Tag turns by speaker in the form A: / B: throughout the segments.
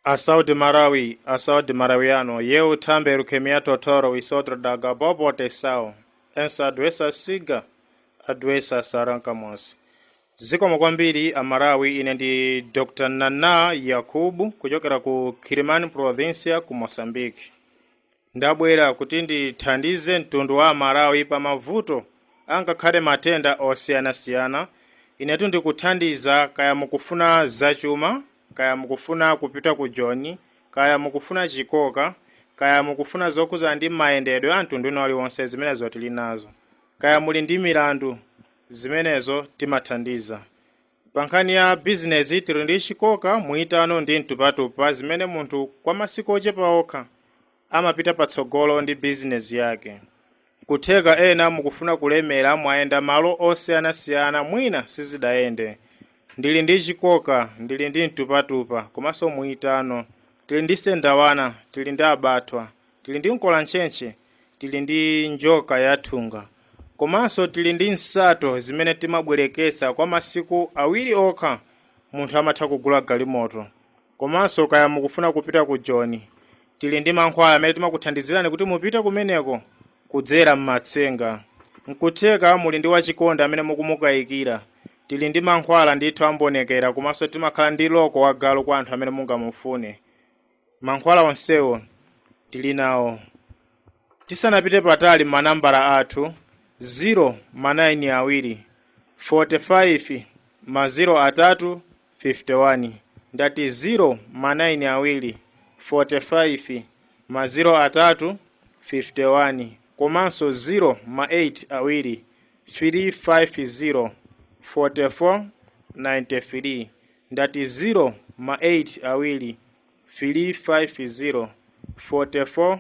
A: Asaudi Marawiano, yeu tambe rukemia totoro isotro daga bobo tesao, ensa adwesa siga, adwesa saranka mosi. Ziko mkwambiri Amarawi inendi Dr. Nana Yakubu kujokera ku Kirimani provincia ku Mozambique. Ndabwera kutindi tandize ntundu wa Amarawi pa mavuto anga kare matenda osiyana-siyana. Inetundi kutandiza kaya mukufuna zachuma, kaya mukufuna kupita ku Joni, kaya mukufuna chikoka, kaya mukufuna zokuza ndi maendedwe antundu inoli wonse zimenezo tili nazo. Kaya muli ndi milandu zimenezo timathandiza. Pankhani ya business tili ndi chikoka muitano ndi mtupatupa zimene munthu kwa masiku ochepa okha amapita patsogolo ndi business yake. Kutheka ena mukufuna kulemera mwaenda malo osiyana-siyana mwina sizidayende. Ndili ndi chikoka, ndili ndi mtupatupa, komanso muitano, tili ndi sendawana, tili ndi abatwa, tili ndi nkolanchenche, tili ndi njoka yathunga. Komanso tili ndi nsato zimene timabwerekesa kwa masiku awiri okha munthu amatha kugula galimoto. Komanso kaya mukufuna kupita ku Joni, tili ndi mankhwala amene timakuthandizirani kuti mupita kumeneko kudzera mmatsenga. Nkutheka muli ndi wachikonda amene mukumukayikira, tili ndi mankhwala ndithu ambonekera, komanso timakhala ndi loko wa galu kwa anthu amene mungamufune. Mankhwala onsewo tili nawo. Tisanapite patali manambala athu 0 45 03 ndati 0 45 03 komanso 0 350 44 93 ndati 0 350 44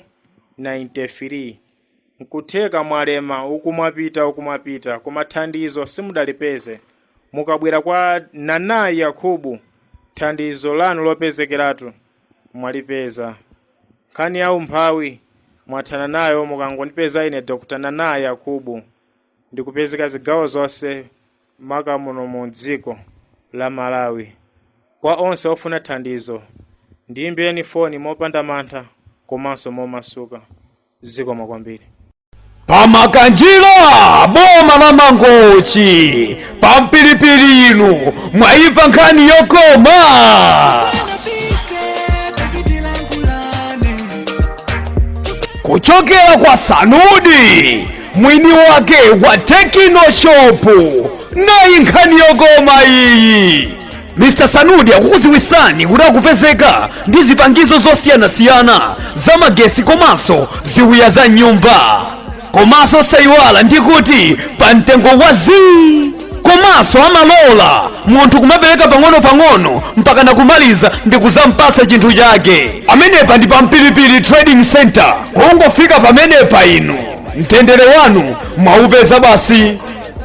A: 93. Nkutheka mwalema ukumapita kumathandizo simudalipeze mukabwera kwa Nana Yakubu thandizo lanu lopezekeratu mwalipeza. Nkhani ya umphawi mwathana nayo mukangondipeza ine Dr. Nana Yakubu ndikupezeka zigawo zonse maka muno mu dziko la Malawi. Kwa onse ofuna thandizo ndiyimbireni foni mopanda mantha komanso momasuka. Zikomo kwambiri.
B: Pamakanjira boma la Mangochi pampilipili inu mwaimva nkhani yokoma. Kuchokera kwa Sanudi mwini wake wa Tekno Shop nayi nkhani yokoma iyi. Mr. Sanudi akukuziwisani kuti akupezeka ndi zipangizo zosiyana-siyana za magesi komanso ziwiya za nyumba. Komanso sayiwala ndikuti pa mtengo wazi. Komanso amalola munthu kumapereka pang'ono-pang'ono mpaka nakumaliza ndikuzampasa chinthu chake. Amenepa ndi pa Mpilipili Trading Center. Kungofika pamenepa inu mtendere wanu mwaupeza basi.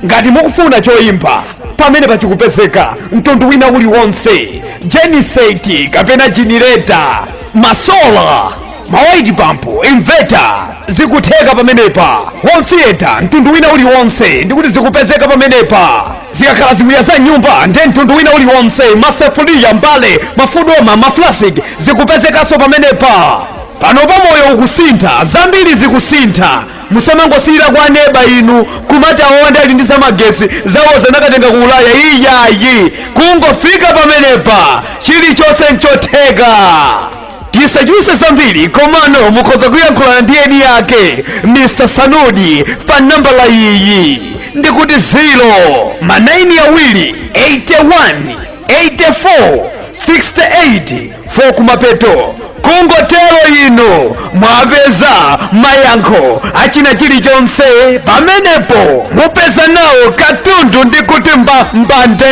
B: Ngati mukufuna choimba pamenepa chikupezeka mtundu wina uliwonse, jeniseti kapena generator, masola, mawide pump, inverter zikutheka pamenepa. Home theater mtundu wina uliwonse ndikuti zikupezeka pamenepa. Zikakhala ziwiya za nyumba ndi mtundu wina uliwonse, masefuliya, mbale, mafudoma, maflasik zikupezekanso pamenepa. Pano pamoyo ukusintha, zambiri zikusintha. Musamangosiyira kwa neba inu kumati aonde ali ndi zamagesi zawo zanakatenga ku Ulaya. Iyayi kungofika pamenepa chilichonse nchotheka. Tisachuluse zambiri komano mukhoza kuyankhulana ndi eni yake Mr. Sanudi pa nambala iyi ndikuti 0 81 84 68 4 kumapeto. Kungotero ino mwapeza mayankho achina chilichonse pamenepo. Mupeza nawo katundu ndikuti mbande.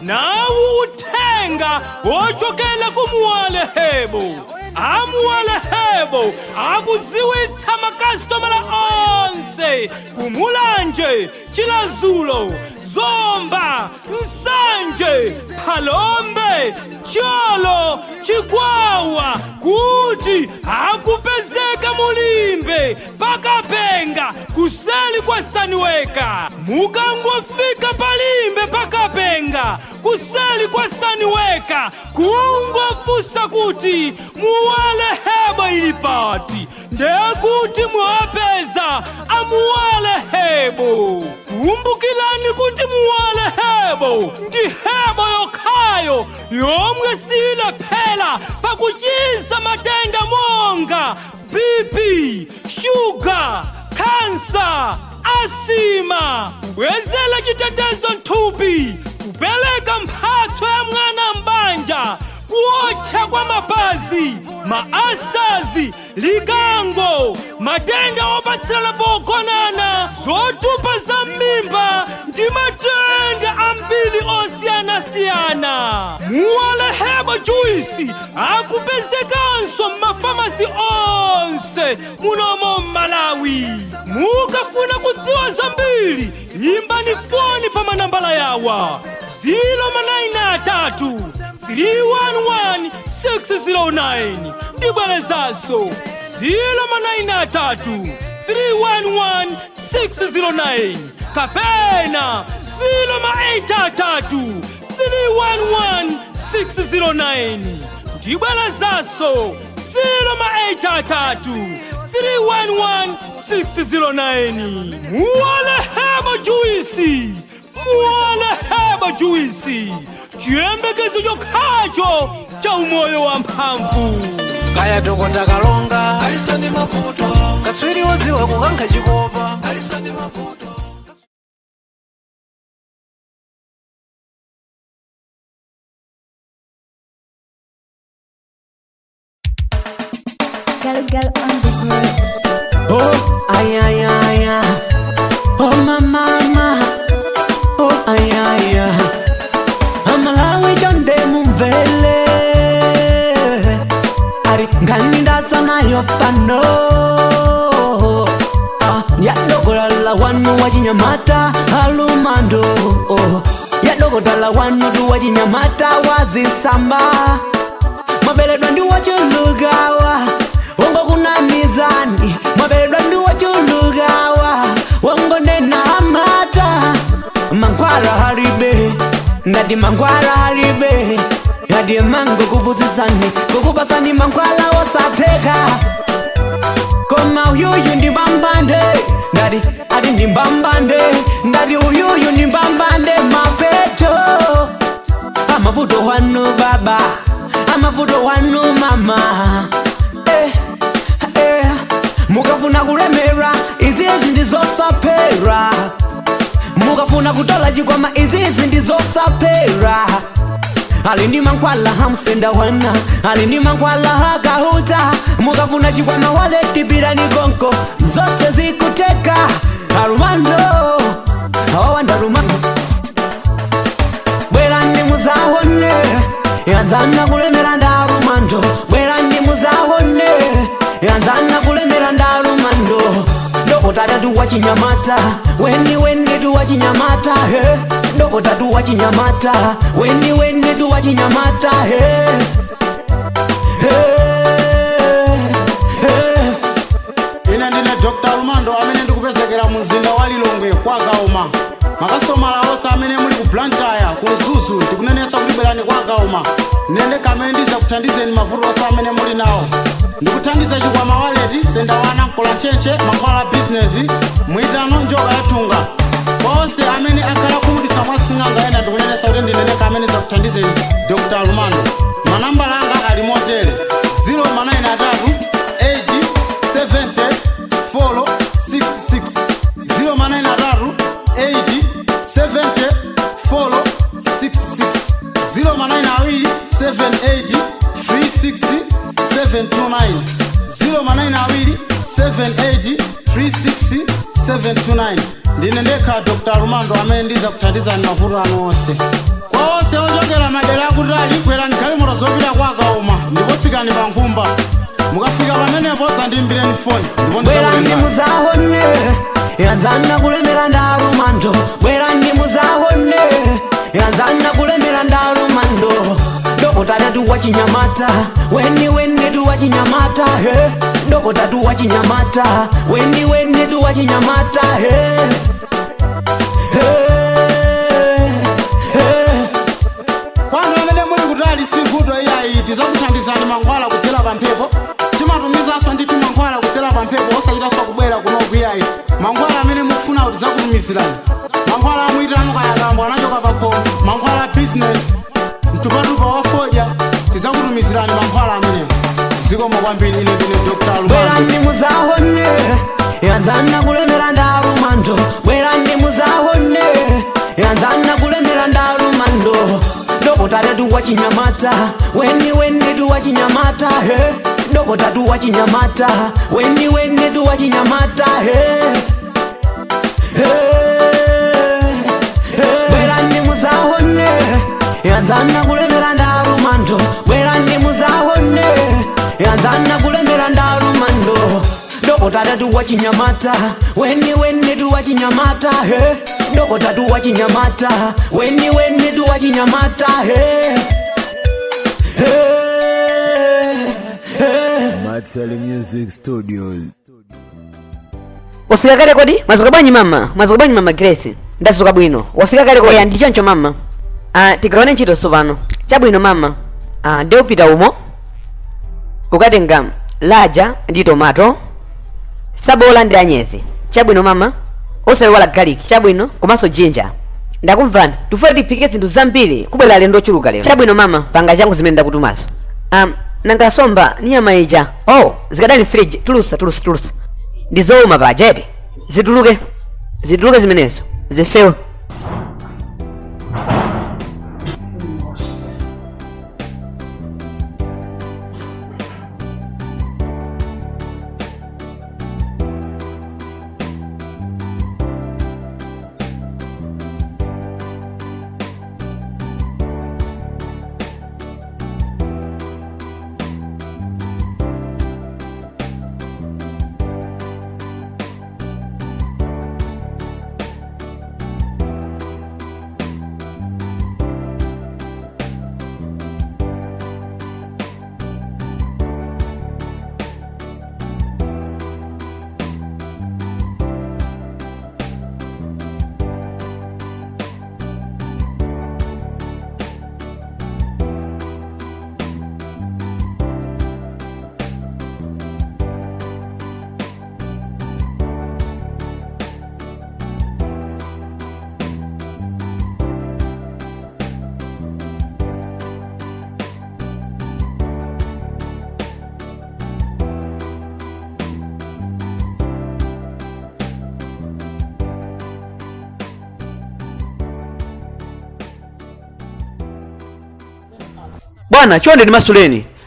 C: Now Muwale Hebo akudziwitsa makasitomala onse kumulanje, Chilazulo, Zomba, Nsanje, Phalombe, Cholo, Chikwawa kuti akupezeka Mulimbe pakapenga kuseli kwa Saniweka. Mukangofika palimbe pakapenga kuseli kwa Saniweka kungofusa kuti Muwale Hebo ili pati ndekuti mwapeza amuwale Hebo. Kumbukilani kuti Muwale Hebo ndi hebo yokhayo yomwe silephera pakuchiza matenda monga BP, sugar, kansa, asima, kubwezera chitetezo nthupi, kupereka mphatso ya mwana mbanja, kuotcha kwa mapazi, maasazi, likango, matenda opatsirana pogonana, zotupa za m'mimba ndi matenda ambiri osiyanasiyana. Muwale Hebo juisi akupezekanso m'mafamasi onse munomo m'Malawi. Mukafuna kudziwa zambiri, imbani foni pa manambala yawa 093 311 609 ndibwelezaso 093 311 609 kapena 083 311 609 ndibwelezaso 083 311 609. Muwale Hebo juisi, Muwale Hebo juisi, chiyembekezo chokhacho cha umoyo wa mphamvu.
D: Kaya Dokota Kalonga alisoni mafuto, kaswiri woziwa kukankha chikopa alisoni mafuto.
E: Girl on the grid.
D: Oh, ay, ay, ay, ay. Oh, mama. Oh, ay, ay, ay. Amalawi jonde mumvele. Ari ngani ndasa nayo pano. Yadogolala wanu wachinyamata alumando. Yadogolala wanu du wachinyamata wazisamba. Mabeledwa ndi wachulugawa wongo kuna mizani. Mabeledwa ndi wachulugawa wongo nena amata. Mankwara haribe ndadi mankwara haribe yadi mango kupuzisani kukupasani mankwala wasapeka. Koma uyuyu ndi mbambande ndadi adi ndi mbambande ndadi uyuyu ndi mbambande mapeto. Amavuto wanu baba, amavuto wanu mama. Mukafuna kulemera izizi ndizosapera. Mukafuna kutola chikwama izizi ndizosapera. Alindi mankwala hamsenda wana, alindi mankwala hakahuta. Mukafuna chikwama wale tipira ni konko zose zikuteka. Arumando, awanda rumando. Bwera ndi muzahone yanzana kulemera ndarumando. Bwera ndi muzahone yanzana kulemera ndarumando. Dokota tu wachinyamata, weni tu wachinyamata. Dokota tu wachinyamata, weni tu wachinyamata.
F: Ina ndine Dr. Almando amene ndikupezekera muzinda wa Lilongwe kwa Gauma. Makasitomala onse amene muli ku Blantyre ku Zuzu ndikunenetsa kuti bwerani kwa Gauma. Nende kamene ndizakuthandizeni mavuto onse amene muli nawo. Ndikuthandiza chikwama waleti senda wana nkola cheche mankhwala business mwitano njoka yatunga. Onse amene akhala kumudisa mwasing'anga ena ndikunenetsa kuti ndinene kamene zakuthandizeni Dr. Almando. Manambala anga ali motere 093 870 093 870 092 78 360 729 092 78 360 729. Ndine ndekha Dr. Almando amene ndizakuthandizani mavuto anu onse. Kwa onse ochokera madera akutali bwerani galimoto zopita kwa Gauma ndipo tsikani pa nkhumba. mukafika pamenepo zandimbireni foni ndipo
D: bwera ndi muzahone yanzana kulemera ndalumando bwera ndi muzahone yanzana kulemera ndalumando dokota tuwa chinyamata weni tuwa chinyamata he dokota tuwa chinyamata weni tuwa chinyamata he
F: kwanu amene muli kutali sivuto iyayi tizakuthandizani mankhwala kudzera pa mphepo timatumizanso ndithu mankhwala kudzera pa mphepo osachitanso kubwera kunoku iyayi mankhwala amene mukufuna kuti tizakutumizirani mankhwala amuyitano kayakambo anachoka pa khomo mankhwala a business mtupatupa wafodya tizakutumizirani mankhwala amenewo zikomo kwambiri ine ndine Dr.
D: bwera ndi muzahone yanzana kulemera ndalumando bwera ndi muzahone yanzana kulemera ndalumando dokota tuwa chinyamata weni tuwa chinyamata he dokota tuwa chinyamata weni tuwa chinyamata he bwera ndi muzahone yanzana kulemera ndalumando bwera ndi muzahone yanzana kulemera ndalumando dokota tuwa chinyamata weni tuwa chinyamata he dokota tuwa chinyamata weni tuwa chinyamata he
B: Marcel Music Studios.
G: Wafika kale kodi? Mwazuka bwanyi mama Grace. Ndazuka bwino. Wafika kale kodi? Ndi chancho mama. Tikaone ntchito sopano. Chabwino mama. Nde upita umo. Ukatenga laja ndi tomato. Sabola ndi anyezi. Chabwino mama. Osaiwala garlic. Chabwino komanso ginger. Ndakumvani. Tufuna tiphike zinthu zambiri kubwera lendo chuluka lero. Chabwino mama, panga changu zimene ndakutumazo. Nanga somba ni nyama ija. Oh, zikadali fridge. Tulusa. Ndizoma pa jeti. Zituluke zimenezo. Zifewe.
B: Bwana chonde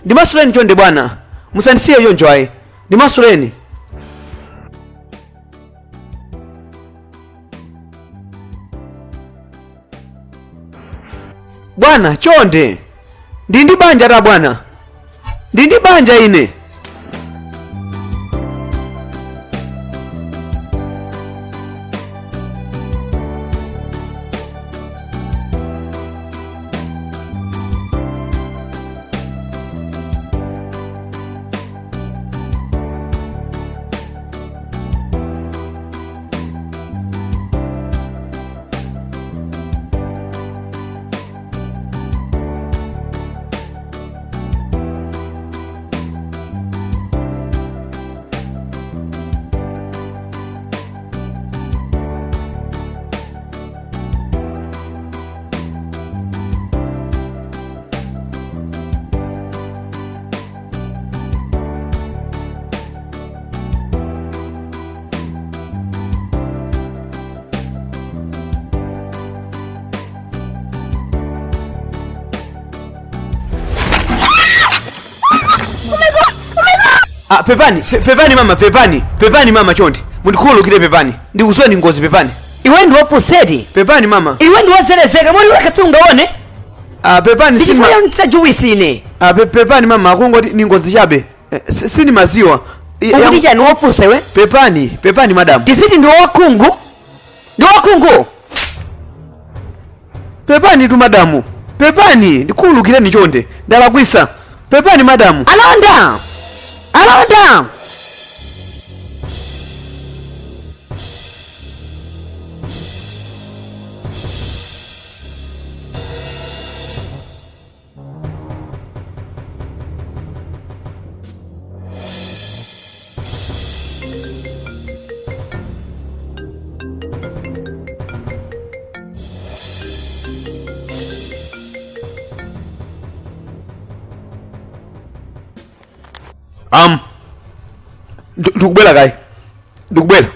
B: ndimasuleni chonde bwana. Musandisiye yonjo ayi. Ndimasuleni. Bwana chonde. Ndi banja ra bwana. Ndi banja ine. Pepani mama chonde. Mundikhululukire pepani. Ndikuzweni ngozi pepani.
G: Iwe ndi wopuseti.
B: Pepani mama.
G: Iwe ndi wozelezeka. Moni weka sungaone.
B: Pepani
G: sima. Ndichifuna nitajuwisi ine.
B: Pepani mama akungoti ni ngozi chabe. Sini maziwa.
G: Ukuti chani wopusa iwe?
B: Pepani madam.
G: Tisiti ndi wakungu? Ndi wakungu?
B: Pepani tu madamu. Pepani ndikhululukireni chonde. Ndalakwisa. Pepani madamu.
G: Alonda.
B: Ndikubwela kai. Ndikubwela.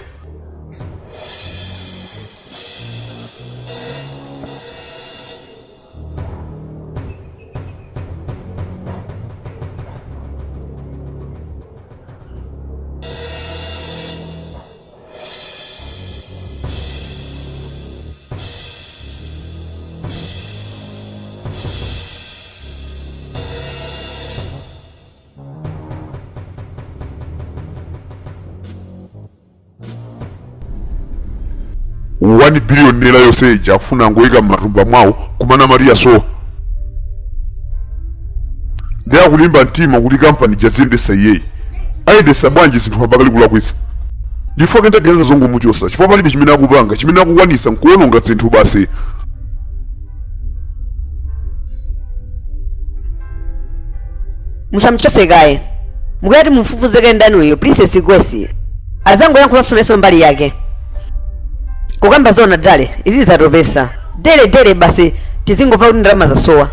H: $1 billion nela yose ijafuna ngoika matumba mwawo kumana Maria so ndea kulimba ntima kuti kampani jazindesa iyeyi ayendesa bwanji zinthu mabakali kulakwisa chifukwa kenda gereza zongo muchosa chifukwa palibe chimene akupanga chimene akukwanisa nkuononga zinthu basi.
G: Musamchose kaye. Mukati mufufuzeke ndani uyo Princess Kwesi. Azango yankhula soneso mbali yake. Kukamba zona dale, izi zatopesa. Dele basi tizingova kuti ndalama zasowa.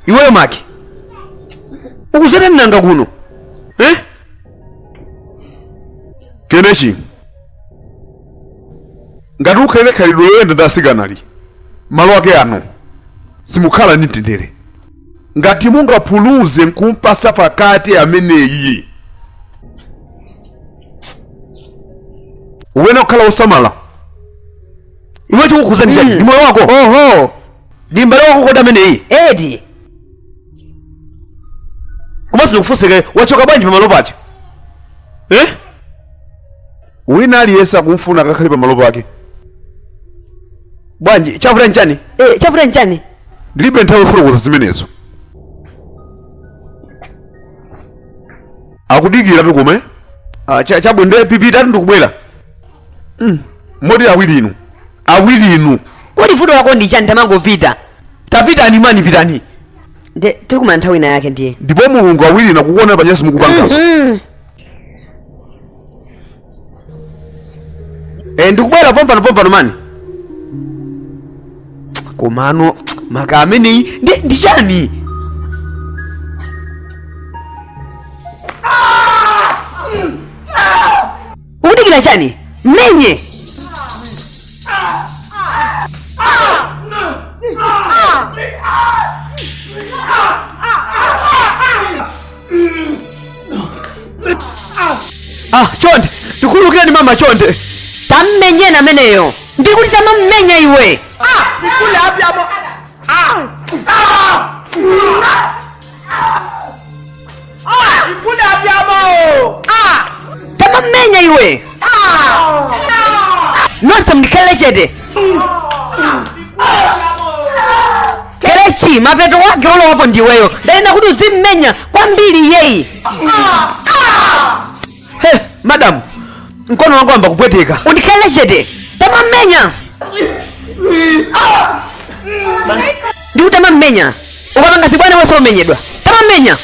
B: Iweyo Maki. Ukuzana nanga kuno. Keneshi. Ngati ukhale khalidwe loyenda ndasikanali. Malo ake ano. Simukhala ni mtendere. Ngati mungapuluze nkumpasa pakati ameneyi. Uwena ukhala usamala. Iwe tikukuzanisa ndi moyo wako.
G: Oho.
B: Ndi mbale wako koda ameneyi.
G: Edi.
B: Kumaso ndikufuseke wachoka bwanji pamalo pacho. Wina aliyesa kumfuna akakhale pamalo pake. Bwanji chavuta nchani?
G: Chavuta nchani?
H: Ndilibe nthawi yofotokoza zimenezo. Akudikira tukome?
B: Chabwino ndipita ndikubwera.
H: Modi awiri inu.
G: kodi vuto lako ndi chani tamangopita
B: tapitani mani pitani
G: nde tikumana nthawi ina yake ndiye
H: ndipo mulungu awiri nakukuona panyasi mukupangazo
B: ndikubwera pompano mani komano maka ameneyi ndi chani
G: ukudikira chani menye
B: chonde ndikhululukirani mama chonde
G: tammenyeni ameneyo ndikuti tamammenya iwe tamammenya iwe nonse mndikhalire chete kelechi mapeto wake ulowapo ndiweyo ndayenda kuti uzimmenya kwambiri yeyi
B: madamu mkono wangu amba kupweteka
G: undikhalire chete tamammenya ndikuti tamammenya ukapanga zibwana wese umenyedwa tamammenya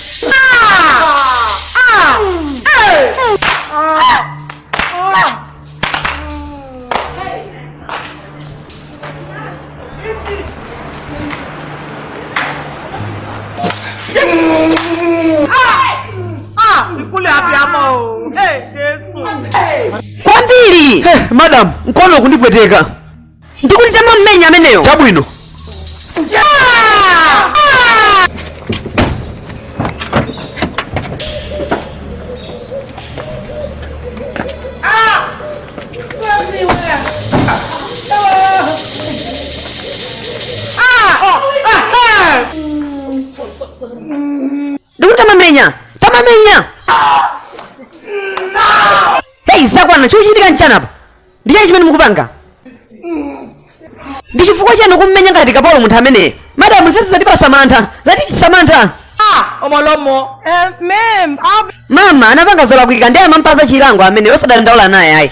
G: kwambiri
B: madamu mkono kundipweteka
G: ndikuti tamammenya ameneyo
B: chabwino
G: ndikuti tamamenya hei zakwana chikuchitika mchanapa ndiye chimene mukupanga ndi chifukwa chani kummenya ngati kapolo munthu ameneyo madamu ifeso zatipasa mantha zatitisamantha mama anapanga zolakwika ndi amampaza chilango amene osadandaula naye ayi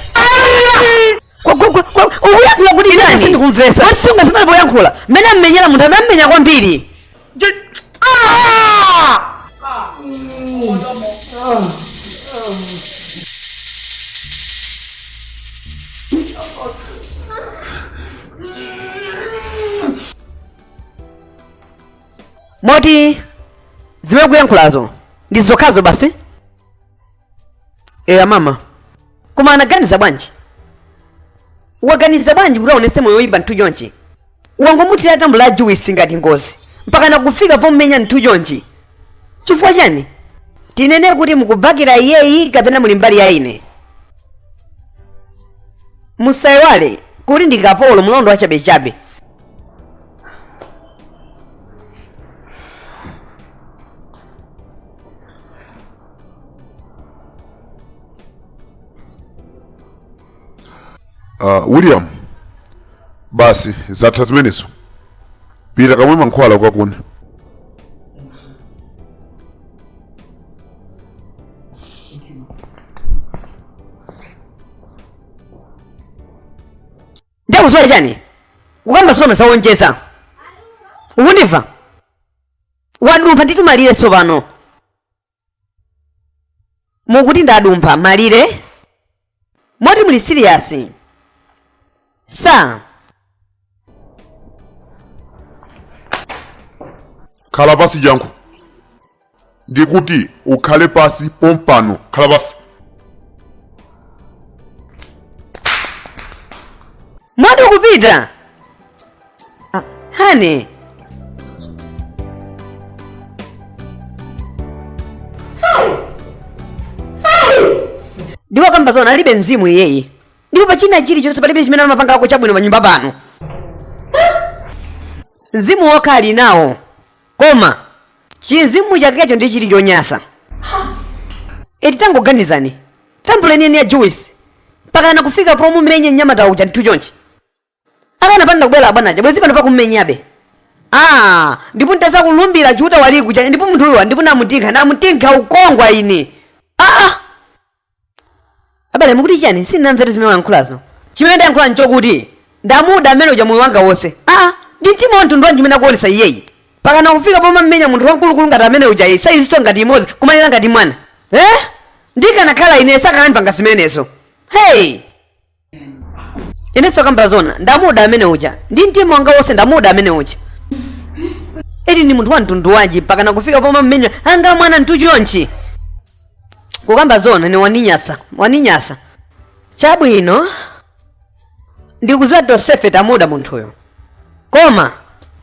G: ukuyankhula kuti zani sindikumvesa kuti sungasimane poyankhula mmene ammenyera munthu anammenya kwambiri moti zimene kuyankhulazo ndi zokhazo basi
B: mama
G: koma anaganiza bwanji waganiza bwanji kuti aonetse moyo woyipa nthu chonchi wangomutira tambo la juwisi ngati ngozi mpaka nakufika pommenya nthu chonchi chifukwa chani tinene kuti mukubakira iyeyi kapena muli mbali ya ine musayiwale kuti ndi kapolo mlondo wa chabechabe
H: William basi zatha zimenezo pita kamwe mankhwala kwakuna
G: ndakuswera chani kukamba sona zawonjeza ukundiva wadumpha nditu malire tsopano mukuti ndadumpha malire moti muli siriyasi sa
H: khala pasi jangu ndikuti ukhale pasi pompano khala pasi
G: moti ukupita hane ndipo kamba zona alibe mzimu iyeyi ndipo pachina chilichonse palibe chimene amapangako chabwino pa nyumba pano mzimu wokha ali nawo koma chinzimu chakecho ndi chili chonyasa eti tangoganizani tambuleni ya juice mpaka kufika pomumenya mnyamata uja nthu chonchi akanapanda kubwera abwanaja bwezi pano pakummenyabe ndipo ntasakulumbira chuta walikuja ndipo munthu uyu ndipo namutinkha ukongwa ine abale mukuti chani sinamvera zimene wankhulazo chimene ndayankhula nchokuti ndamuda amene uja moyo wanga wonse. Ndi mtima wanthu ndi wanjimene akuonesa iyeyi. Pakana kufika poma mmenya munthu wankulunkulu ngati amene uja iye sayiziso ngati imodzi kumalira ngati mwana. Ndikanakhala ine sakanandipanga zimenezo. Hey! Ineso kamba zona ndamuda amene uja ndi mtima wanga wonse ndamuda amene uja. Edi ni munthu wantundu wanji pakana kufika poma mmenya anga mwana ntuchu yonchi. Kukamba zona ni waninyasa. Chabwino ndikuziwa tosefe tamuda munthuyo. Koma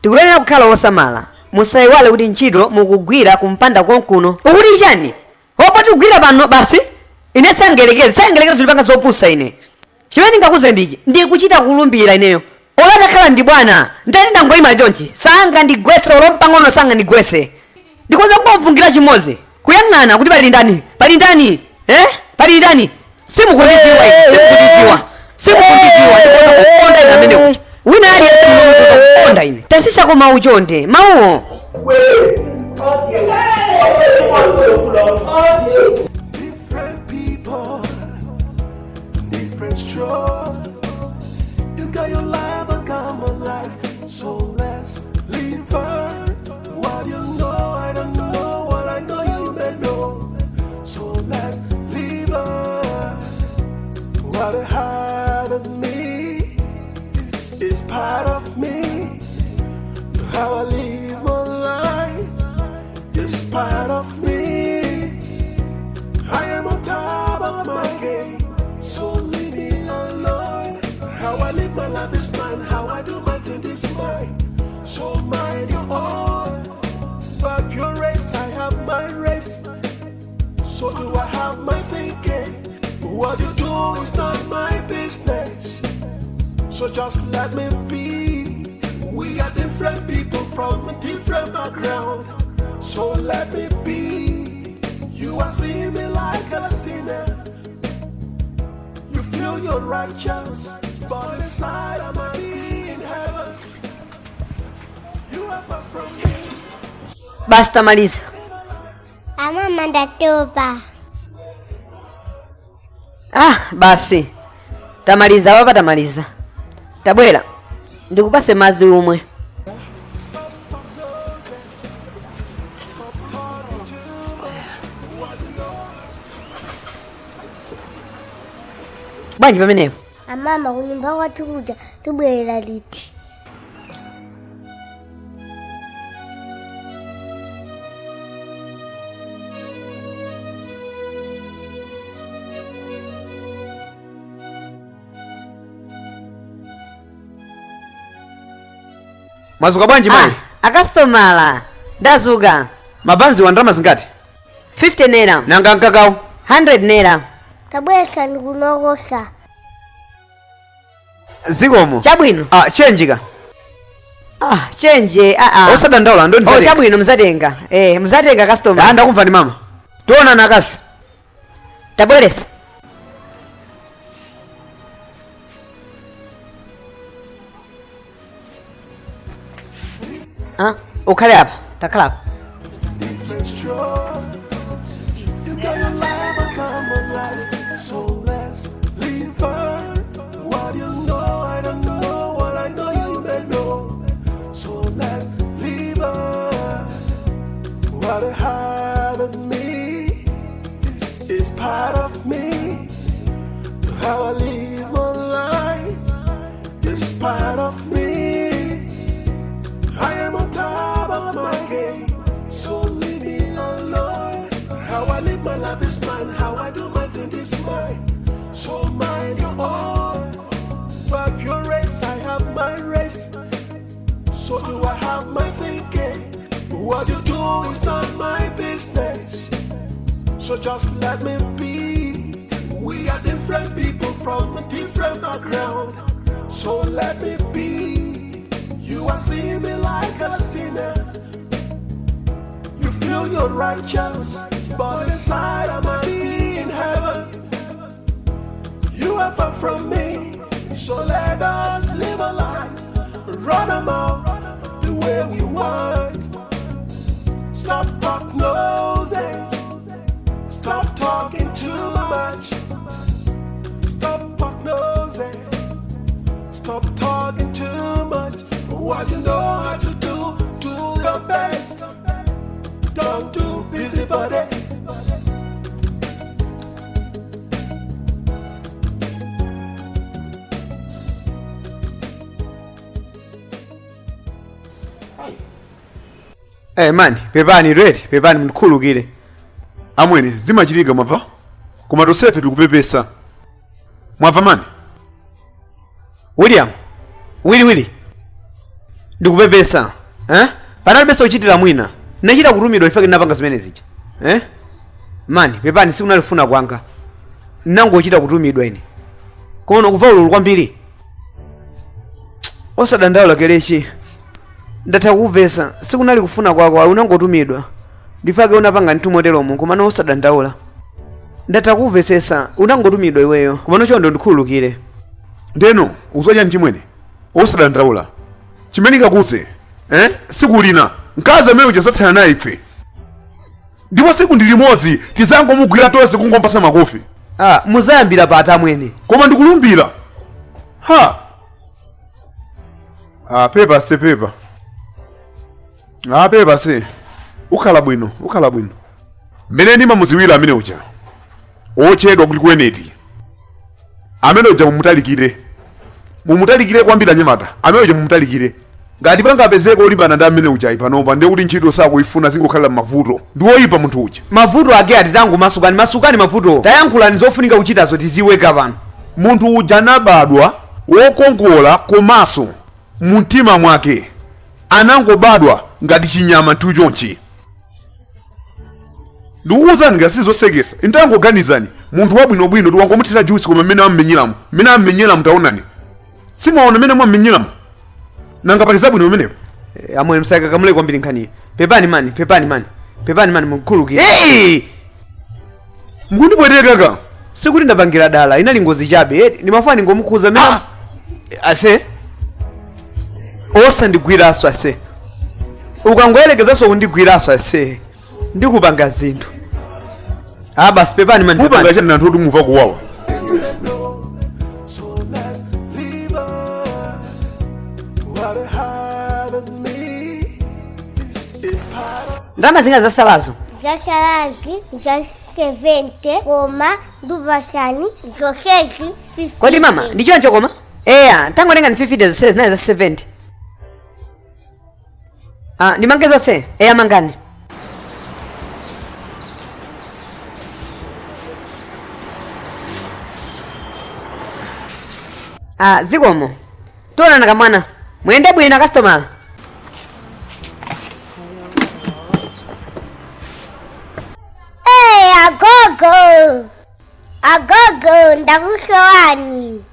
G: tikuyenera kukhala osamala. Musayiwale kuti ntchito mukugwira kumpanda konkuno. Ukuti chani? Opati kugwira pano basi? Ine sangelekeze zilipanga zopusa ine. Chimene ngakuze ndichi ndikuchita kulumbira ineyo. Olakakhala ndi bwana ndati ndangoyima chonchi sanga ndigwese olompang'ono sanga ndigwese. Ndikoza kumvungira chimozi kuyang'ana kuti pali ndani pali ndani simukundidziwa ndikoza ine amene uchi wina aliyense mnomutoka kukonda ine tasisa koma uchonde mauwo.
I: Different people, different strokes. You got your life, I got my life. So let's live on. What you know, I don't know. What I know, you may know. So let's live on. What I have in me is part of me. How I live my life is part of me. I am on top of my game, so leave me alone. How I live my life is mine, how I do my thing is mine. So mind your own. But your race, I have my race. So do I have my thinking. What you do is not my business. So just let me be. We are different people from a different background. So let me be. You are seeing me like a sinner. You feel you're righteous, but inside I might be in heaven. You are far from me.
G: Basta maliza.
E: Mama ndatopa.
G: Basi tamaliza wapa tamaliza. Tabwera ndikupase mazi umwe. Bwanji pamenepo.
E: Mama kunyumba kwathu kuja tubwera liti.
B: Mwazuka bwanji mai?
G: Akastomala ndazuka.
B: Mabanzi wa ndalama zingati?
G: 50 naira.
B: Nanga nkakao?
G: 100 naira.
E: Tabwesa ndikunokosa.
B: Zikomo.
G: Chabwino.
B: Chenjika.
G: Chenje
B: Osadandaula ndo ndizatenga.
G: Chabwino mzatenga. Mzatenga customer.
B: Ndakumva ni mama. Tuona nakasi.
G: Tabweresa. Ukhale hapa. Takhala hapa.
I: Different strokes. You got your life, I got my life. So let's live on. What you know, I don't know. What I know, you may know. So let's live on. What I have in me is part of me. How I live my life is part of me. I am on top of my game, so leave me alone. How I live my life is mine, how I do my thing is mine. So mind your own. But your race, I have my race. So do I have my thinking. What you do is not my business. So just let me be. We are different people from a different background. So let me be. You are seeing me like a sinner. You feel you're righteous, but inside I might be in heaven. You are far from me, so let us live a life. Run them out the way we want. Stop prognosing. Stop talking too much. Stop prognosing. Stop talking too much. What you know how to do, do your best. Don't do busybody.
B: mani pepani ready pepani mkhulukire amwene zimachitika mwapa koma tosefe tikupepesa mwava mani William Willy ndikupepesa panali besa uchitira mwina nachita kutumidwa ifake napanga zimene zija mani pepani sikunalifuna kwanga nangochita kutumidwa ine koma nokuva ululu kwambiri osadandaula kelechi ndatha kuvesa sikunali kufuna kwako unangotumidwa ndifake unapanga ntumotero koma no osadandaula ndatha kuvesesa unangotumidwa iweyo koma no chondo ndikhululukire
H: ndeno uzwaja nchimwene osadandaula chimene kakuze sikulina nkazi amene uchasathana naye ife ndipo siku ndi limodzi tizangomugwira tonse kungompasa makofi
B: muzayambira pa atamwene
H: koma ndikulumbira pepa se pepa pepa se ukhala bwino mmene ndimamuziwira amene uja ochedwa kuti kueneti amene uja mumutalikire kwambiri anyamata amene uja mumutalikire ngati pangapezeka olimbana ndi amene uja panopa ndiye kuti ntchito sakuifuna zingokhalira mavuto ndi oyipa munthu uja
B: mavuto ake atitangu masukani mavuto tayankhulani zofunika kuchitazo tiziweka pano
H: munthu uja anabadwa wokongola komanso mumtima mwake anangobadwa ngati chinyama tuchonchi ndikuwuzani ngati sizosekesa intangoganizani munthu wabwinobwino ndiwangomutira jusi koma mmene ammenyeramu taonani simaona mmene mwammenyeramu nanga pali zabwino umenepo
B: amwe msaka kamule kwambiri nkhani pepani mani mukhulukire
H: mukundipweteka kaka
B: sikuti ndapangira dala inali ngozi chabe ndimafuna ngomukhuza mmene ase osandigwiraso ase ukangoyerekezaso kundigwiraso ase ndikupanga zinthu basi pepani mani
H: upanga chani nanthu kuti muva kuwawa
G: ndalama zinga zasalazo
E: za 70 koma nduvasani zosezi 50.
G: kodi mama ndichoncho koma tangotenga ni 50 zose zinaye za 70 ndimange zonse mangani zikomo tionana kamwana mwende bwino customer
E: agogo ndakusowani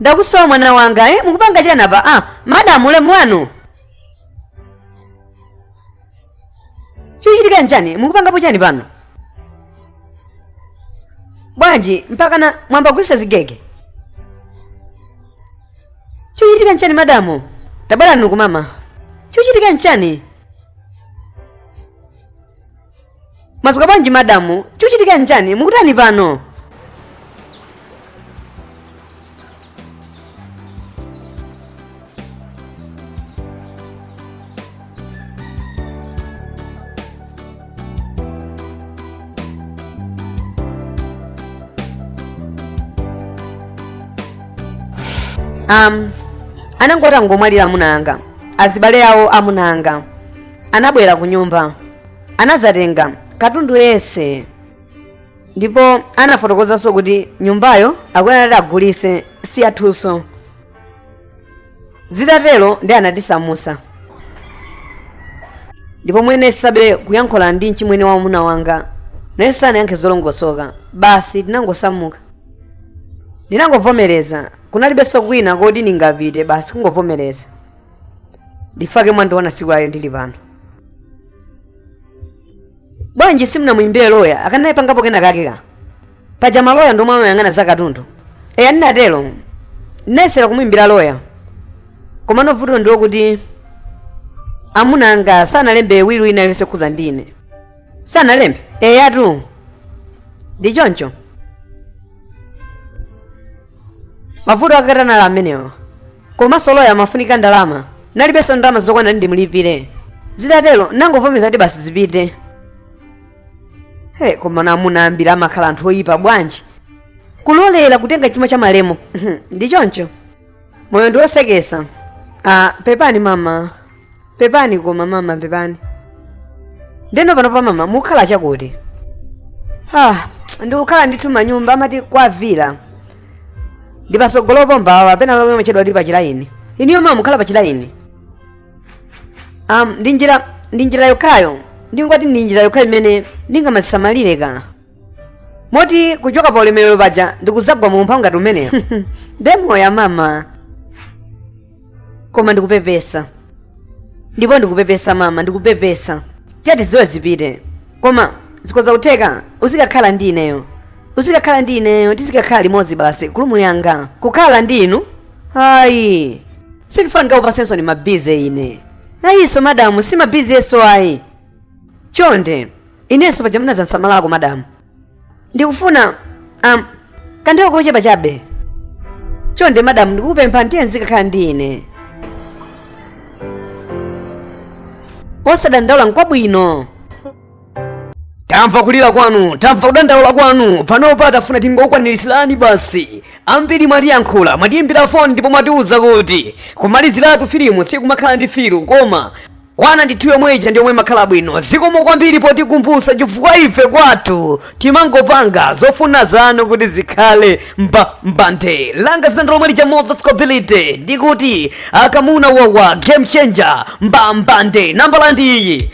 G: ndakusowa mwana wanga mukupanga chani apa madamu ulemu wanu chikuchitika nchani mukupangapo chani pano bwanji mpakana mwambagulisa zigege chikuchitika nchani madamu tabwerani nuku mama chikuchitika nchani masuka bwanji madamu chikuchitika nchani mukutani pano anangota ngomwalira amunanga azibale awo amunanga anabwera ku nyumba anazatenga katundu yese ndipo anafotokozanso kuti nyumbayo akuyenera agulise si athunso zitatero ndi anatisamusa ndipo mwene sabe kuyankhula ndi mchimwene wa amuna wanga naye sanayankhe zolongosoka basi tinangosamuka ndinangovomereza kunalibenso kwina kodi ningapite basi kungovomereza ndifake mwandiona siku layo ndili pano bwanji simunamuyimbire loya akanayipangapo kena kakeka paja maloya ndomwe amayang'ana za katundu ndinatero ndinayesera kumuyimbira loya koma novuto ndiwo kuti amuna anga sanalembe wili wina yonse khuza ndine sanalembe atu ndi choncho mavuto akatanala amenewo koma solo ya mafunika ndalama nalibenso ndalama zokwana ndimulipire zitatero nangovomereza kuti basi zipite. Koma namunambira amakhala anthu oyipa bwanji kulolera kutenga chuma cha malemo. Ndi choncho moyo ndi wosekesa. Pepani mama, pepani koma mama, pepani. Ndeno pano pa mama mukhala chakuti? Ndikukhala ndithu manyumba amati kwavira ndipasogolopo mbawa pena pamwe machedwa ndi pachilaini. Iniyo mama mukhala pachilaini. Ndi njira yokhayo ndingoti ndi njira yokhayo imene ndingamasamalire ka moti kuchoka pa ulemerero paja ndikuzagwa mu mphawi ngati umeneyo. Ndemo ya mama koma ndikupepesa ndipo ndikupepesa mama, ndikupepesa tiyati ziwe zipite koma zikoza kutheka uzikakhala ndi ineyo, uzikakhala ndi ineyo tizikakhala limodzi basi kulumu yanga kukhala ndi inu. Ayi sindifanika upasenso ni mabize ine ayiso madamu si mabize yeso ayi chonde inenso paja mnazansamalako madamu ndikufuna kantheko kochepa chabe chonde madamu ndikupempha ndiye nzikakhala ndi ine osadandaula nkwabwino.
B: Tamva kulira kwanu, tamva kudandaula kwanu, panopa tafuna tingokwanirisirani basi. Ambiri mwatiyankhula, mwatiyimbira foni ndipo mwatiuza kuti kumaliziratu filimu sikumakhala ndi filu koma wana ndithu yomweja ndi yomwe makhala bwino. Zikomo kwambiri potikumbutsa chifukwa ife kwathu timangopanga zofuna zanu kuti zikhale mbante. Langa zandalo lomwe lija Mozascobility ndikuti akamuna wawa game changer mbambante. Nambala ndi iyi.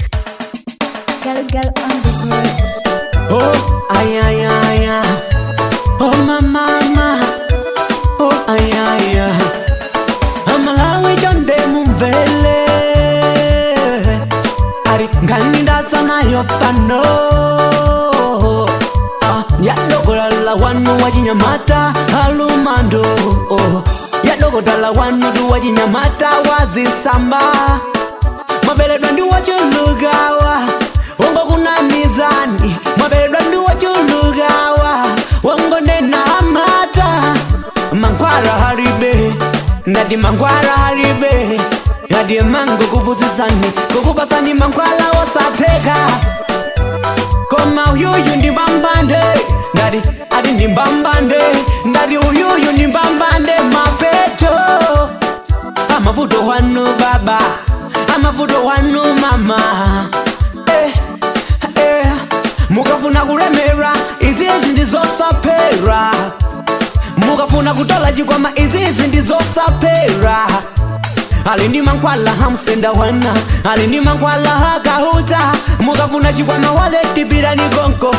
E: Girl on the grid.
D: Oh, ay, ay, ay, ay. Oh, mama. Oh, ay, ay, ay. Amalawi jonde mumvele. Ari nganda sana yopano. Yadogola wanu wajinyamata halumando. Yadogola wanu du wajinyamata wazisamba. Mabele dondi wachulugawa. Wongo kuna mizani mabelwa ndi wachulugawa wongo nena amata mankwara haribe nadi mankwara haribe yadi mango kubuzisani kukubasani mankwala wasateka koma uyuyu ndi mbambande nadi adi ndi mbambande nadi uyuyu ndi mbambande mapeto amavuto wanu baba amavuto wanu mama mukafuna kulemera izizi ndizosapera mukafuna kutola chikwama izizi ndizosapera alindi mankwala hamsenda wana alindi mankwala hakahuta mukafuna chikwama wale tipira ni konko